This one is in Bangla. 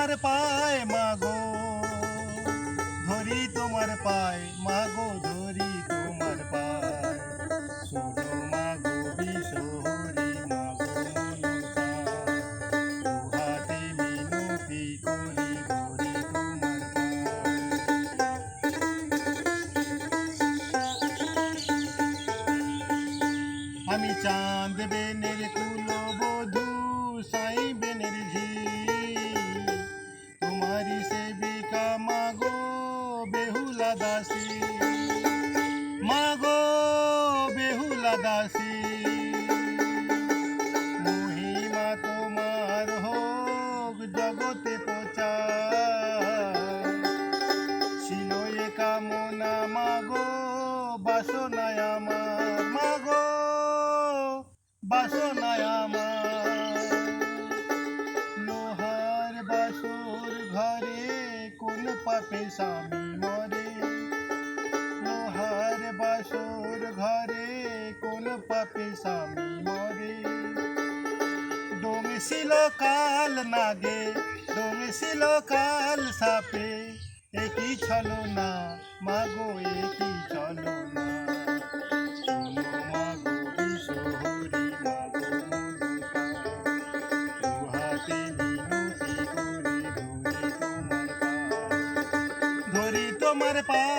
তোমার পায় মাগো, ধরি তোমার পায় মাগো, ধরি তোমার পায়। শোনো মাগো বিশহরি মাগো মনসায়, দুহাতে মিনতি করি ধরি তোমার পায়। আমি চাঁদ বেনের কুলবধূ, সাই বেনের ঝি, তোমারি সেবিকা মাগো বেহুলা দাসী, মাগো বেহুলা দাসী। মহিমা তোমার হোক জগতে প্রচার, ছিল এ কামনা মাগো বাসনায় আমার, মাগো বাসনায় আমার। লোহার বাসর ঘরে কোন পাপে স্বামী মরে, লোহার বাসর ঘরে কোন পাপে স্বামী মরে। ডোম ছিল কাল নাগে, ডোম ছিল কাল সাপে, একই ছলো না মাগো একই ছলো না। শোনো মাগো বিশহরি মাগো মনসায়, দুহাতে মিনতি করে ধরি তোমার পায়, ধরি তোমার পায়।